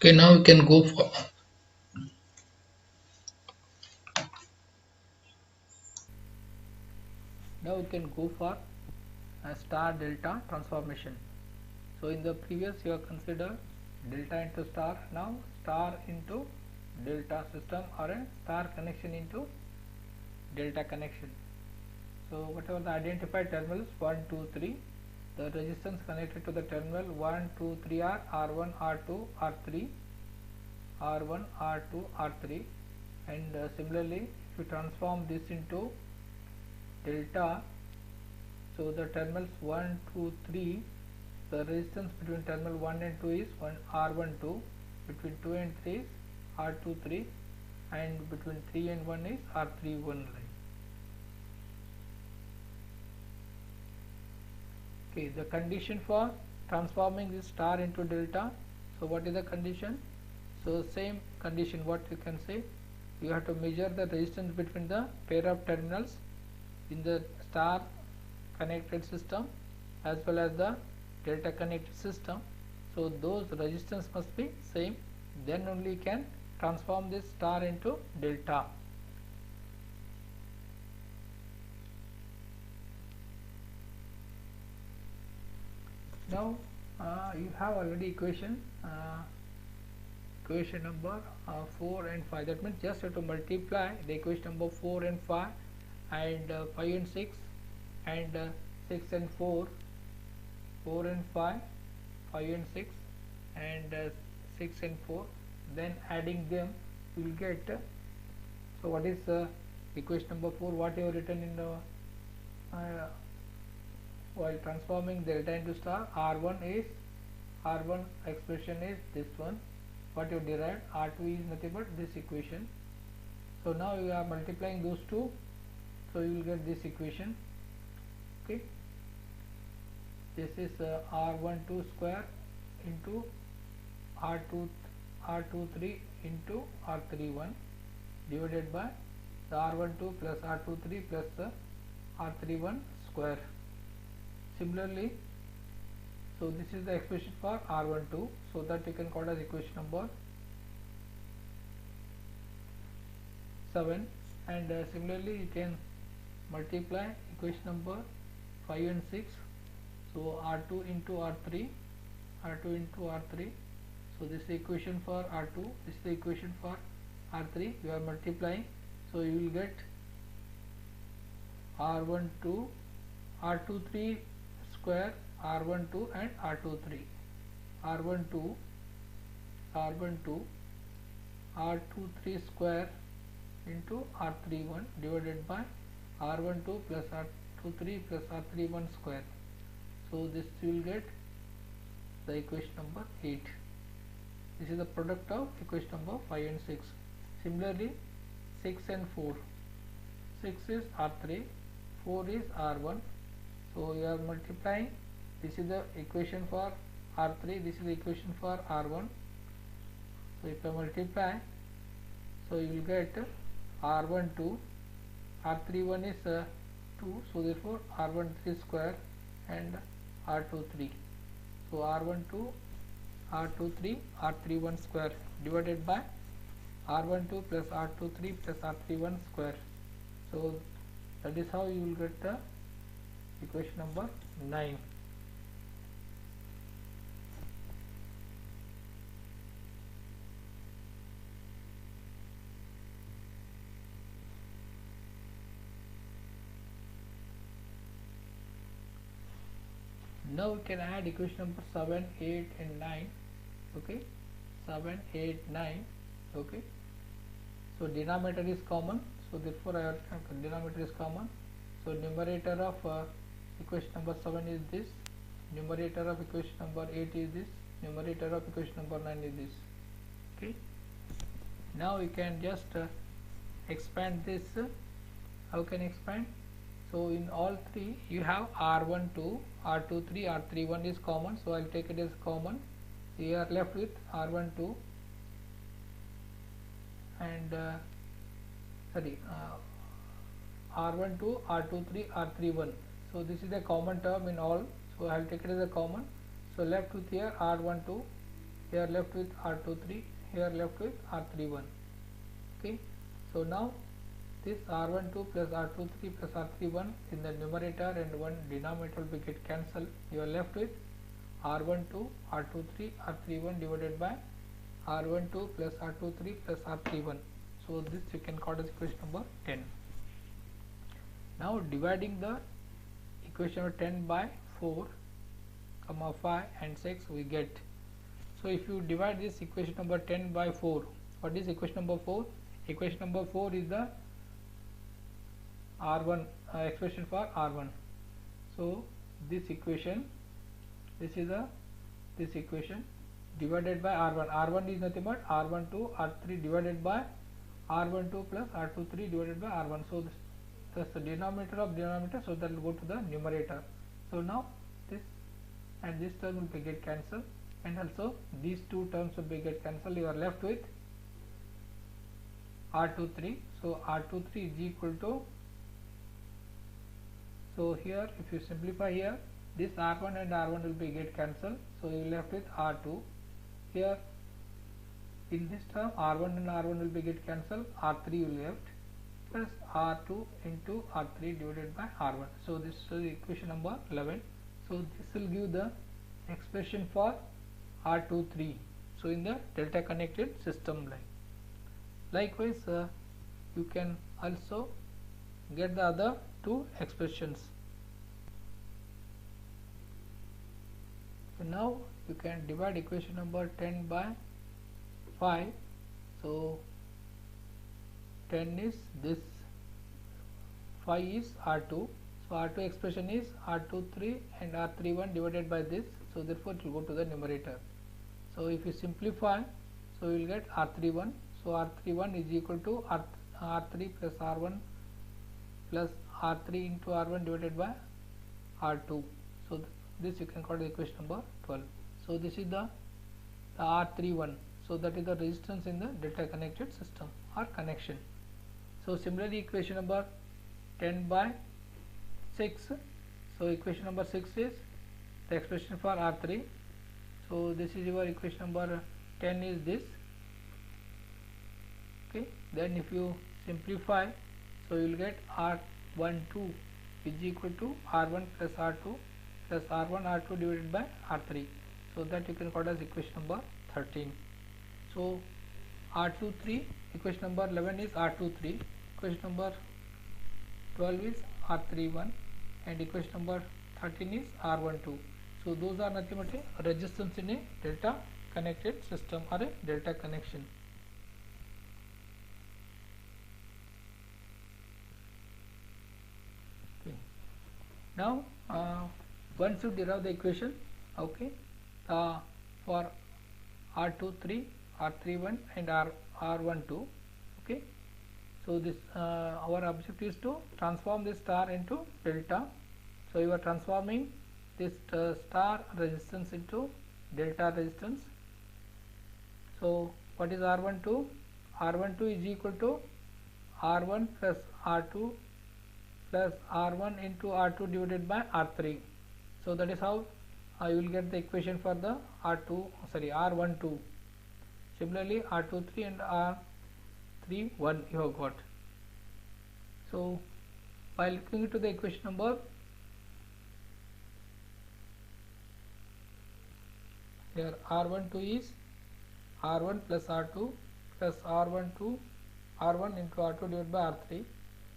Okay, now we can go for star delta transformation. So in the previous you have considered delta into star, now star into delta system or a star connection into delta connection. So whatever the identified terminals 1, 2, 3, the resistance connected to the terminal 1, 2, 3 are R1, R2, R3, R1, R2, R3, and similarly if you transform this into delta, so the terminals 1, 2, 3, the resistance between terminal 1 and 2 is 1 R12, between 2 and 3 is R23, and between 3 and 1 is R31 line. Okay, the condition for transforming this star into delta. So what is the condition? So same condition, what you can say, you have to measure the resistance between the pair of terminals in the star connected system as well as the delta connected system. So those resistance must be same, then only you can transform this star into delta. Now you have already equation number 4 and 5. That means just have to multiply the equation number 4 and 5 and 5 and 6 and 6 and 4, 4 and 5, 5 and 6 and 6 and 4, then adding them you will get so what is equation number 4, what you have written in the while transforming delta into star. R1 expression is this one, what you derived. R2 is nothing but this equation. So now you are multiplying those two, so you will get this equation. Okay, this is R12 square into R23 into R31 divided by the R12 plus R23 plus the R31 square. Similarly, so this is the expression for R12, so that you can call as equation number 7, and similarly you can multiply equation number 5 and 6, so R2 into R3, R2 into R3, so this is the equation for R2, this is the equation for R3, you are multiplying, so you will get R12, R23 square, R12 and R23, R12, R12, R23 square into R31 divided by R12 plus R23 plus R31 square. So this you will get the equation number 8. This is the product of equation number 5 and 6. Similarly 6 and 4, 6 is R3, 4 is R1, so you are multiplying, this is the equation for R3, this is the equation for R1, so if I multiply, so you will get R12, R31 is 2, so therefore R13 square and R23, so R12, R23, R31 square divided by R12 plus R23 plus R31 square. So that is how you will get the equation number 9. Now we can add equation number 7, 8 and 9. Okay, 7, 8, 9. Okay, so denominator is common, so therefore denominator is common, so numerator of equation number 7 is this, numerator of equation number 8 is this, numerator of equation number 9 is this. Okay, now we can just expand this. How can expand? So in all three you have R12, R23, R31 is common, so I'll take it as common. You are left with R12 and R12, R23, R31. So this is a common term in all, so I'll take it as a common. So left with here R12 here left with R23, here left with R31. Okay, so now this R12 plus R23 plus R31 in the numerator and one denominator will get cancelled. You are left with R12, R23, R31 divided by R12 plus R23 plus R31. So this you can call as equation number 10. Now dividing the equation number 10 by 4, 5 and 6 we get. So if you divide this equation number 10 by 4, what is equation number 4? Equation number 4 is the R1 expression for R1. So this equation, this is this equation divided by R1. R1 is nothing but R12 R3 divided by R12 plus R23 divided by R1. So that's the denominator of denominator, so that will go to the numerator. So now this and this term will be get cancelled, and also these two terms will be get cancelled. You are left with R23. So R23 is equal to, so here if you simplify here, this R1 and R1 will be get cancelled, so you left with R2. Here in this term R1 and R1 will be get cancelled, R3 will left plus R2 into R3 divided by R1. So this is equation number 11. So this will give the expression for R23. So in the delta connected system likewise you can also get the other two expressions. So now you can divide equation number 10 by 5. So 10 is this, 5 is R2. So R2 expression is R23 and R31 divided by this. So therefore it will go to the numerator. So if you simplify, so you will get R31. So R31 is equal to R3 plus R1 plus R3 into R1 divided by R2. So this you can call the equation number 12. So this is the R31. So that is the resistance in the delta connected system or connection. So similarly equation number 10 by 6. So equation number 6 is the expression for R3. So this is your equation number 10 is this. Okay, then if you simplify, so you will get R12 is equal to R1 plus R2 plus R1 R2 divided by R3. So that you can call as equation number 13. So R23, equation number 11 is R23, equation number 12 is R31 and equation number 13 is R12. So those are nothing but a resistance in a delta connected system or a delta connection. Okay. Now once you derive the equation, okay, for R23, R31 and R12, okay. So this our objective is to transform this star into delta. So you are transforming this star resistance into delta resistance. So what is R12? R12 is equal to R1 plus R2 plus R1 into R2 divided by R3. So that is how you will get the equation for the R12. Similarly R23 and R31 you have got. So by looking into the equation number, here R12 is R1 plus R2 plus R1 into R2 divided by R3.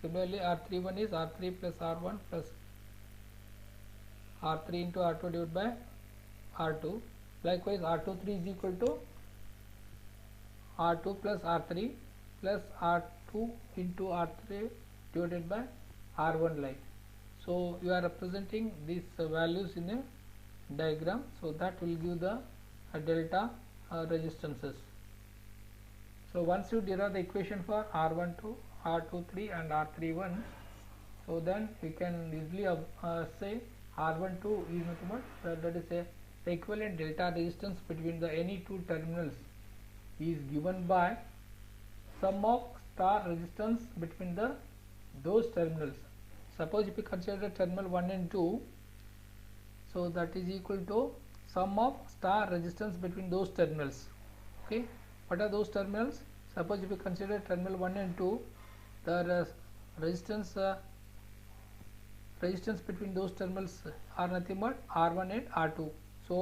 Similarly R31 is R3 plus R1 plus R3 into R2 divided by R2. Likewise R23 is equal to R2 plus R3 plus R2 into R3 divided by R1 like. So you are representing these values in a diagram, so that will give the delta resistances. So once you derive the equation for R12, R23 and R31, so then we can easily say R12 is nothing but that is the equivalent delta resistance between the any two terminals is given by sum of star resistance between those terminals. Suppose if you consider terminal 1 and 2, so that is equal to sum of star resistance between those terminals. Okay, what are those terminals? Suppose if you consider terminal 1 and 2, the resistance between those terminals are nothing but R1 and R2. So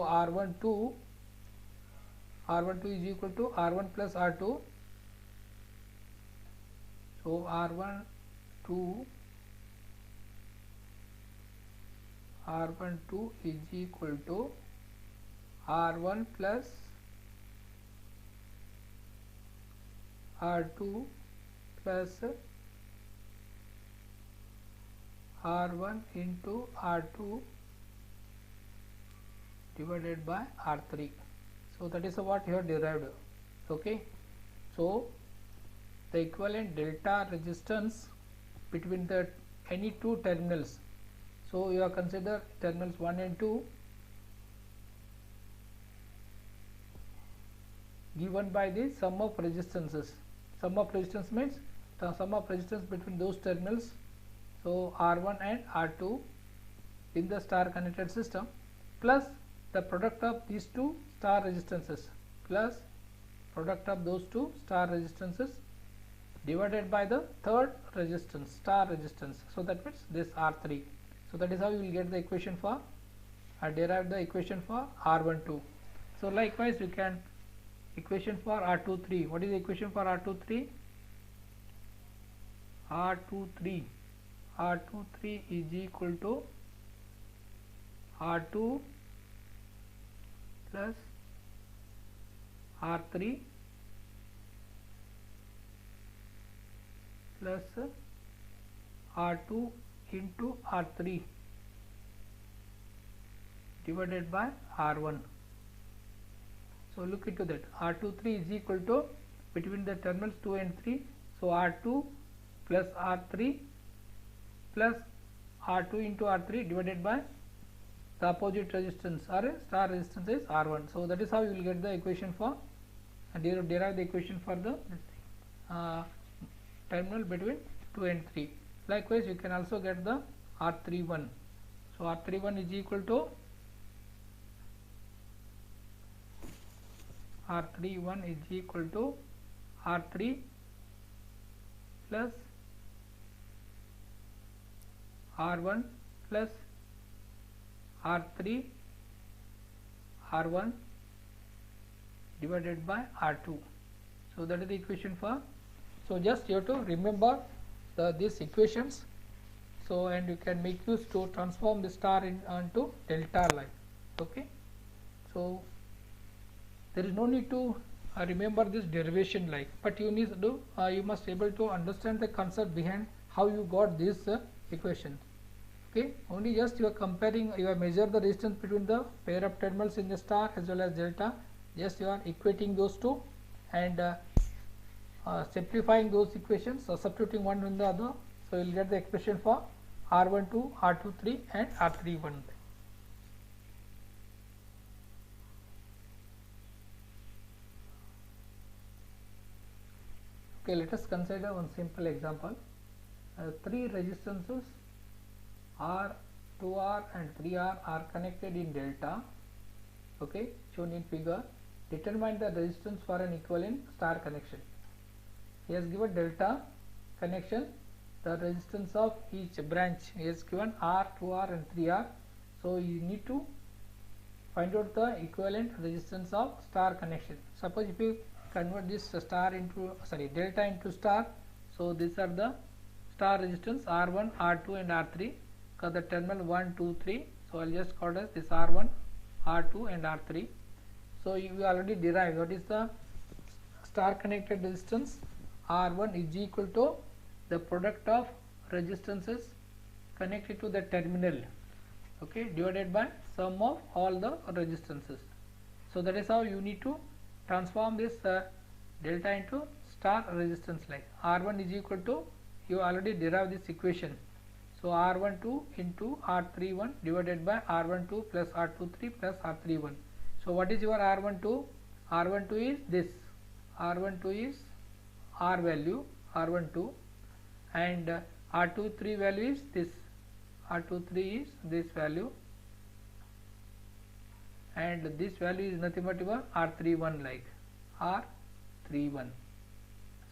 R12 is equal to R1 plus R2. So R12 is equal to R1 plus R2 plus R1 into R2 divided by R3. So that is what you have derived. Okay, so the equivalent delta resistance between the any two terminals. So you have considered terminals 1 and 2 given by the sum of resistances. Sum of resistance means the sum of resistance between those terminals. So R1 and R2 in the star connected system plus the product of these two star resistances plus product of those two star resistances divided by the third resistance, star resistance. So that means this R3. So that is how you will get the equation for derive the equation for R12. So likewise you can equation for R23. What is the equation for R23? R23 is equal to R2 plus R3 plus R2 into R3 divided by R1. So look into that. R23 is equal to between the terminals 2 and 3. So R2 plus R3 plus R2 into R3 divided by the opposite resistance or star resistance is R1. So that is how you will get the equation for and derive the equation for the terminal between 2 and 3. Likewise you can also get the R31. So R31 is equal to R3 plus R1 plus R3 R1 divided by R2. So that is the equation for. So just you have to remember these equations. So and you can make use to transform the star into delta line. Okay. So there is no need to remember this derivation like, but you need to do you must able to understand the concept behind how you got this equation. Okay, only just you are comparing, you are measure the resistance between the pair of terminals in the star as well as delta. Just you are equating those two and simplifying those equations, so substituting one in the other. So you will get the expression for R12, R23 and R31. Okay, let us consider one simple example. Three resistances R, 2R and 3R are connected in delta. Okay, shown in figure. Determine the resistance for an equivalent star connection. He has given delta connection, the resistance of each branch is given R, 2R and 3R. So you need to find out the equivalent resistance of star connection. Suppose if you convert this delta into star, so these are the star resistance R1, R2 and R3 because the terminal 1, 2, 3. So I will just call as this R1, R2 and R3. So you already derived what is the star connected resistance. R1 is equal to the product of resistances connected to the terminal, okay, divided by sum of all the resistances. So that is how you need to transform this delta into star resistance like R1 is equal to, you already derived this equation. So R12 into R31 divided by R12 plus R23 plus R31. So what is your R12? R12 is this. R12 is R value, R12, and R23 value is this. R23 is this value, and this value is nothing but your R31, like R31.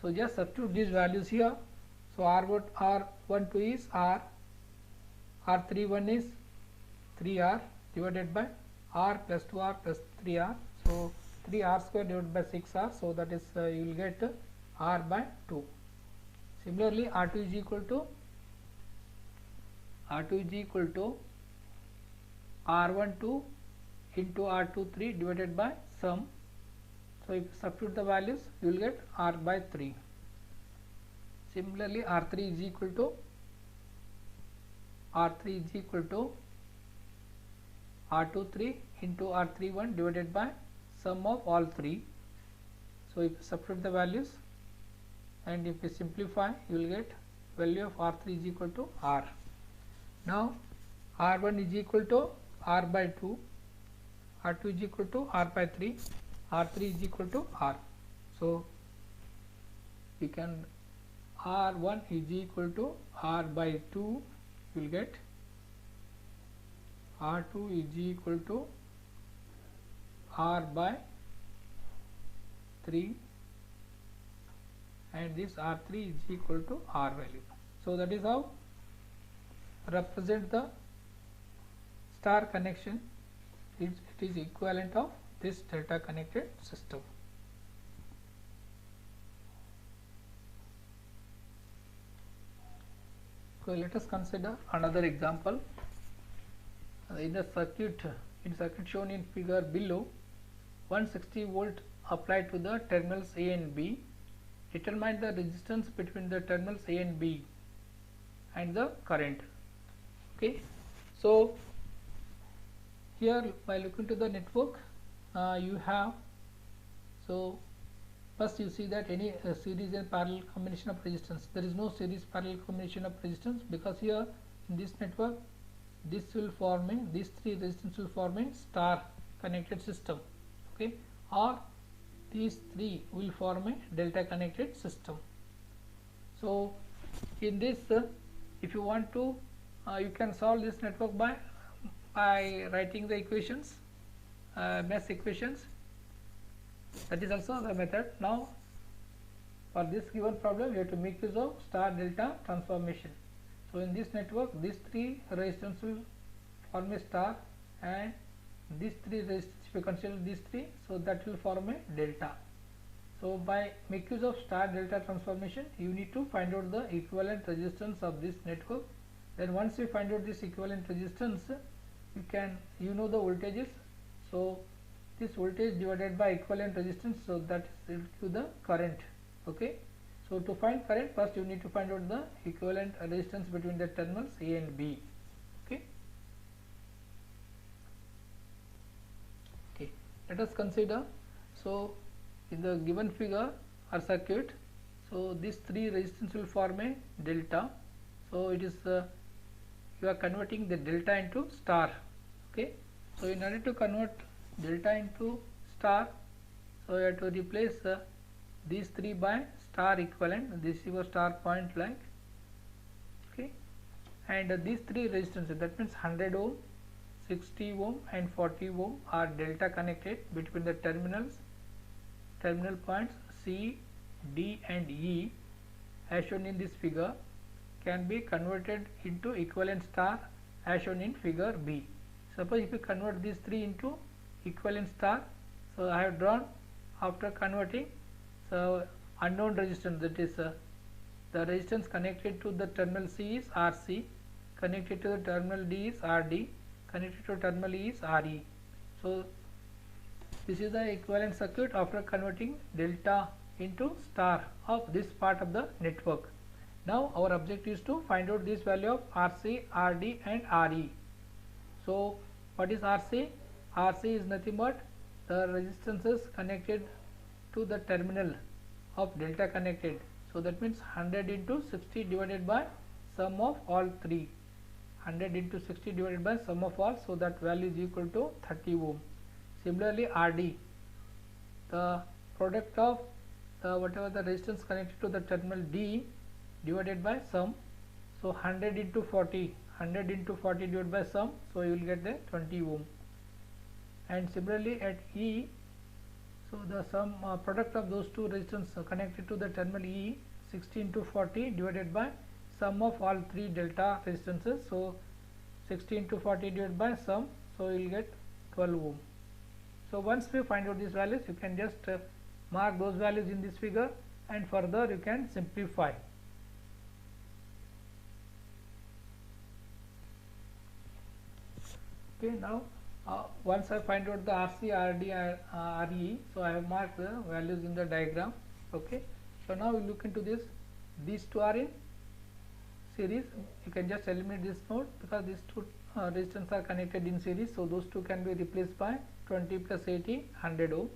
So just substitute these values here. So R12 is R31 is 3R divided by R plus 2R plus 3R. So 3R square divided by 6R. So that is you will get R by 2. Similarly, R2 is equal to R12 into R23 divided by sum. So if you substitute the values, you will get R by 3. Similarly, R3 is equal to R23 into R31 divided by sum of all 3. So if you substitute the values and if you simplify, you will get value of R3 is equal to R. Now R1 is equal to R by 2, R2 is equal to R by 3, R3 is equal to R. So we can R1 is equal to R by 2, you will get R2 is equal to R by 3, and this R3 is equal to R value. So that is how represent the star connection. It is equivalent of this delta connected system. So let us consider another example. In the circuit shown in figure below, 160 volt applied to the terminals A and B. Determine the resistance between the terminals A and B and the current. Okay, so here by looking to the network, you have, so first you see that any series and parallel combination of resistance. There is no series parallel combination of resistance, because here in this network this will form a, these three resistance will form a star connected system, okay, or these three will form a delta connected system. So in this if you want to you can solve this network by writing the equations, mesh equations. That is also the method. Now for this given problem, you have to make use of star delta transformation. So in this network, these three resistance will form a star, and these three resistance, if you consider these three, so that will form a delta. So by make use of star delta transformation, you need to find out the equivalent resistance of this network. Then once you find out this equivalent resistance, you know the voltages. So this voltage divided by equivalent resistance, so that is equal to the current. Okay, so to find current, first you need to find out the equivalent resistance between the terminals A and B. Okay, let us consider. So in the given figure or circuit, so these three resistance will form a delta. So it is you are converting the delta into star. Okay, so in order to convert delta into star, so you have to replace these three by star equivalent. This is your star point, like, okay, and these three resistances, that means 100 ohm, 60 ohm and 40 ohm are delta connected between the terminal points C, D and E as shown in this figure, can be converted into equivalent star as shown in figure B. Suppose if you convert these three into equivalent star, so I have drawn after converting, so unknown resistance, that is the resistance connected to the terminal C is RC, connected to the terminal D is RD, connected to terminal E is RE. So this is the equivalent circuit after converting delta into star of this part of the network. Now our objective is to find out this value of RC, RD and RE. So what is RC? RC is nothing but the resistances connected to the terminal of delta connected. So that means 100 into 60 divided by sum of all three. 100 into 60 divided by sum of all, so that value is equal to 30 ohm. Similarly RD, the product of whatever the resistance connected to the terminal D divided by sum, so 100 into 40 divided by sum, so you will get the 20 ohm. and similarly at E, so the sum product of those two resistance connected to the terminal E, 60 into 40 divided by sum of all three delta resistances. So 60 into 40 divided by sum, so you will get 12 ohm. So once we find out these values, you can just mark those values in this figure, and further you can simplify. Okay, now once I find out the RC, RD, RE, so I have marked the values in the diagram. Okay, so now we look into this. These two are in series. You can just eliminate this node because these two resistance are connected in series, so those two can be replaced by 20 plus 80, 100 ohm,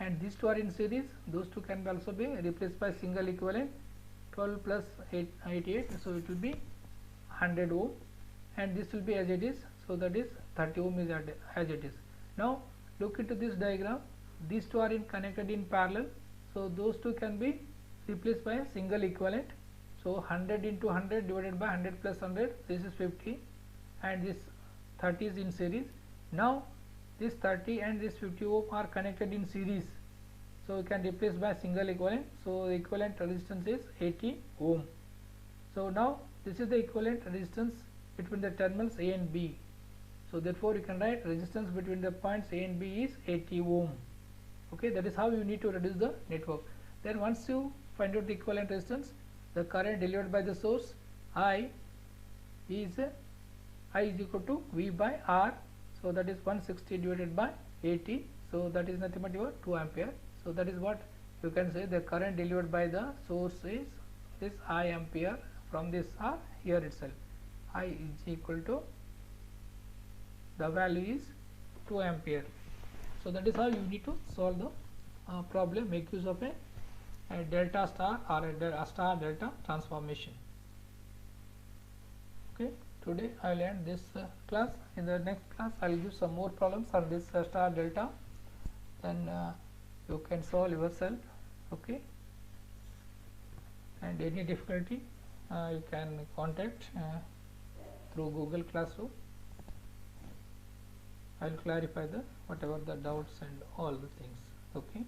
and these two are in series. Those two can also be replaced by single equivalent, 12 plus 88, so it will be 100 ohm, and this will be as it is, so that is 30 ohm is as it is. Now look into this diagram. These two are connected in parallel, so those two can be replaced by a single equivalent. So 100 into 100 divided by 100 plus 100, this is 50, and this 30 is in series. Now this 30 and this 50 ohm are connected in series, so you can replace by single equivalent. So the equivalent resistance is 80 ohm. So now this is the equivalent resistance between the terminals A and B. So therefore you can write resistance between the points A and B is 80 ohm. Okay, that is how you need to reduce the network. Then once you find out the equivalent resistance, the current delivered by the source I is equal to V by R, so that is 160 divided by 80, so that is nothing but your 2 ampere. So that is what you can say the current delivered by the source is this I ampere from this R here itself. I is equal to, the value is 2 ampere. So that is how you need to solve the problem, make use of a delta star or a star delta transformation. Okay, today I will end this class. In the next class I will give some more problems on this star delta, then you can solve yourself. Okay, and any difficulty you can contact through Google Classroom. I will clarify the whatever the doubts and all the things. Okay.